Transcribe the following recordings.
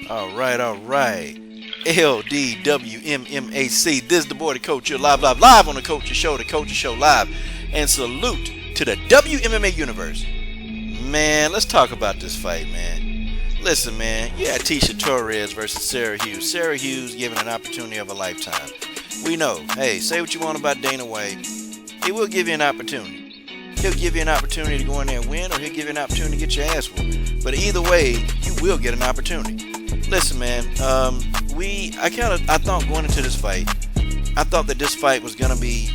All right, all right. LDWMMAC. This is the boy, the coach. You're live on the Coaches Show, the Coaches Show live. And salute to the WMMA universe. Man, let's talk about this fight, man. Listen, man, you had Tecia Torres versus Sarah Hughes. Sarah Hughes given an opportunity of a lifetime. We know, hey, say what you want about Dana White. He will give you an opportunity. He'll give you an opportunity to go in there and win, or he'll give you an opportunity to get your ass whooped. But either way, you will get an opportunity. Listen, man, I thought going into this fight, I thought that this fight was gonna be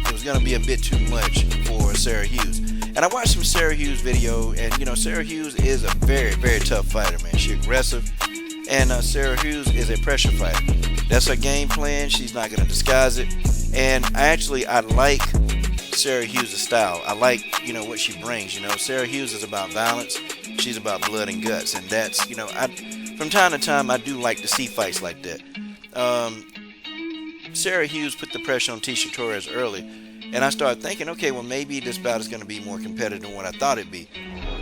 a bit too much for Sarah Hughes. And I watched some Sarah Hughes video, and Sarah Hughes is a very, very tough fighter, man. She's aggressive, and Sarah Hughes is a pressure fighter. That's her game plan. She's not gonna disguise it. And I like Sarah Hughes' style. I like, what she brings. Sarah Hughes is about violence. She's about blood and guts, and that's, from time to time, I do like to see fights like that. Sarah Hughes put the pressure on Tecia Torres early, and I started thinking, okay, well, maybe this bout is going to be more competitive than what I thought it'd be.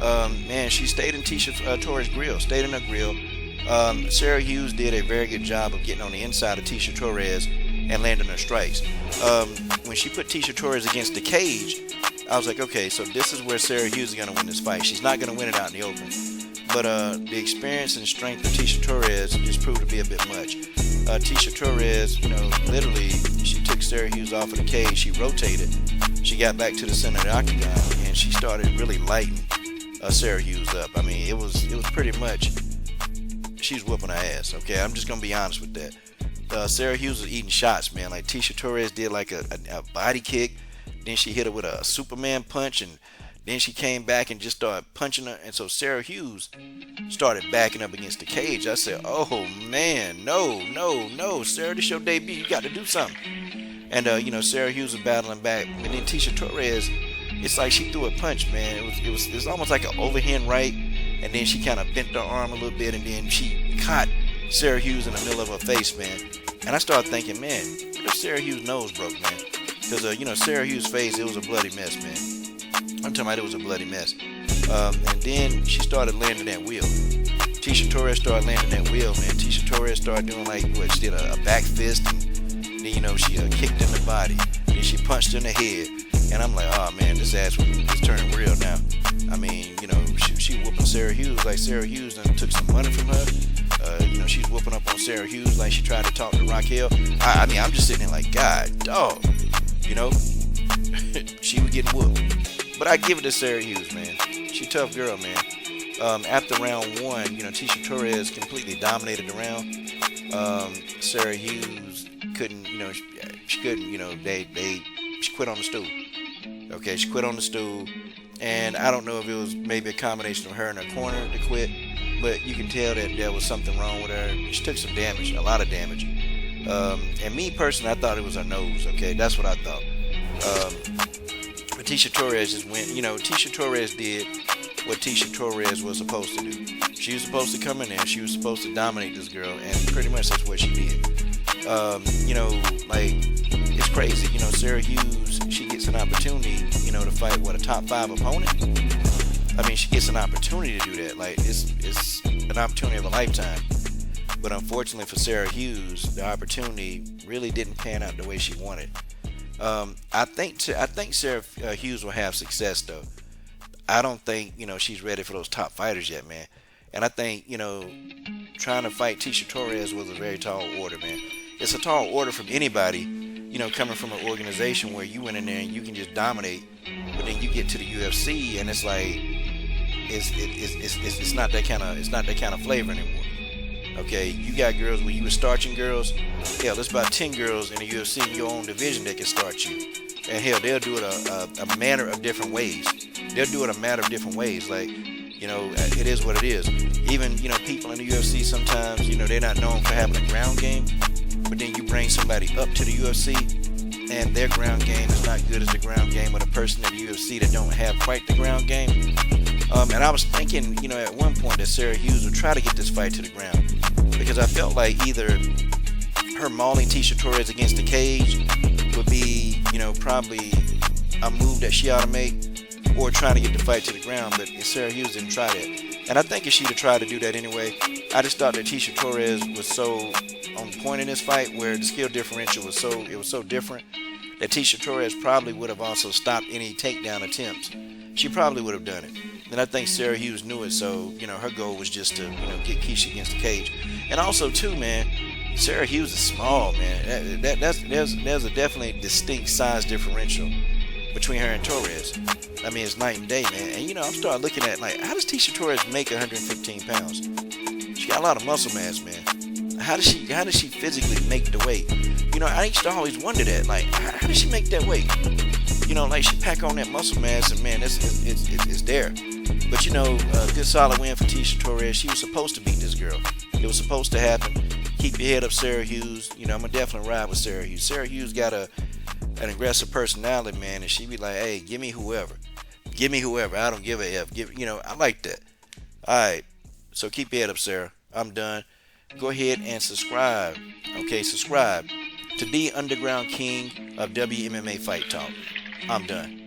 Man, she stayed in Tecia Torres' grill, stayed in her grill. Sarah Hughes did a very good job of getting on the inside of Tecia Torres and landing her strikes. When she put Tecia Torres against the cage, I was like, okay, so this is where Sarah Hughes is going to win this fight. She's not going to win it out in the open. But the experience and strength of Tecia Torres just proved to be a bit much. Tecia Torres, literally, she took Sarah Hughes off of the cage. She rotated. She got back to the center of the octagon, and she started really lighting Sarah Hughes up. I mean, it was pretty much, she's whooping her ass. Okay, I'm just gonna be honest with that. Sarah Hughes was eating shots, man. Like Tecia Torres did like a body kick, then she hit her with a Superman punch, and then she came back and just started punching her. And so Sarah Hughes started backing up against the cage. I said, oh, man, no. Sarah, this your debut. You got to do something. And, Sarah Hughes was battling back. And then Tecia Torres, it's like she threw a punch, man. It was almost like an overhand right. And then she kind of bent her arm a little bit. And then she caught Sarah Hughes in the middle of her face, man. And I started thinking, man, what if Sarah Hughes' nose broke, man? Because, Sarah Hughes' face, it was a bloody mess, man. I'm talking about it was a bloody mess. And then she started landing that wheel. Tecia Torres started landing that wheel, man. Tecia Torres started doing she did a back fist, and then, she kicked in the body. Then she punched in the head. And I'm like, oh, man, this ass is turning real now. I mean, she whooping Sarah Hughes like Sarah Hughes done took some money from her. She's whooping up on Sarah Hughes like she tried to talk to Raquel. I mean, I'm just sitting there like, God, dog. She was getting whooped. But I give it to Sarah Hughes, man. She a tough girl, man. After round one, Tecia Torres completely dominated the round. Sarah Hughes couldn't, she couldn't, she quit on the stool. Okay, she quit on the stool. And I don't know if it was maybe a combination of her and her corner to quit, but you can tell that there was something wrong with her. She took some damage, a lot of damage. And me personally, I thought it was her nose, okay? That's what I thought. But Tecia Torres just went, Tecia Torres did what Tecia Torres was supposed to do. She was supposed to come in there. She was supposed to dominate this girl, and pretty much that's what she did. It's crazy. Sarah Hughes, she gets an opportunity, to fight, a top 5 opponent? I mean, she gets an opportunity to do that. Like, it's an opportunity of a lifetime. But unfortunately for Sarah Hughes, the opportunity really didn't pan out the way she wanted. I think Sarah Hughes will have success, though. I don't think, she's ready for those top fighters yet, man. And I think, trying to fight Tecia Torres was a very tall order, man. It's a tall order from anybody, coming from an organization where you went in there and you can just dominate, but then you get to the UFC and it's like, it's not that kind of flavor anymore. Okay, you got girls where you were starching girls. Hell, there's about 10 girls in the UFC in your own division that can start you. And hell, they'll do it a manner of different ways. They'll do it a matter of different ways. Like, it is what it is. Even, people in the UFC sometimes, they're not known for having a ground game. But then you bring somebody up to the UFC and their ground game is not good as the ground game of the person in the UFC that don't have quite the ground game. And I was thinking, at one point that Sarah Hughes would try to get this fight to the ground, because I felt like either her mauling Tecia Torres against the cage would be, probably a move that she ought to make, or trying to get the fight to the ground. But Sarah Hughes didn't try that. And I think if she'd have tried to do that anyway, I just thought that Tecia Torres was so on point in this fight where the skill differential was so different that Tecia Torres probably would have also stopped any takedown attempts. She probably would have done it. And I think Sarah Hughes knew it, so her goal was just to get Keisha against the cage. And also too, man, Sarah Hughes is small, man. There's a definitely distinct size differential between her and Torres. I mean, it's night and day, man. And I'm starting looking at like, how does Tecia Torres make 115 pounds? She got a lot of muscle mass, man. How does she physically make the weight? I used to always wonder that, like, how does she make that weight? Like she pack on that muscle mass, and man, it's there. But a good solid win for Tecia Torres. She was supposed to beat this girl. It was supposed to happen. Keep your head up, Sarah Hughes. I'm gonna definitely ride with Sarah Hughes. Sarah Hughes got an aggressive personality, man, and she be like, hey, give me whoever. Give me whoever. I don't give a F. I like that. All right. So keep your head up, Sarah. I'm done. Go ahead and subscribe. Okay, subscribe to the Underground King of WMMA Fight Talk. I'm done.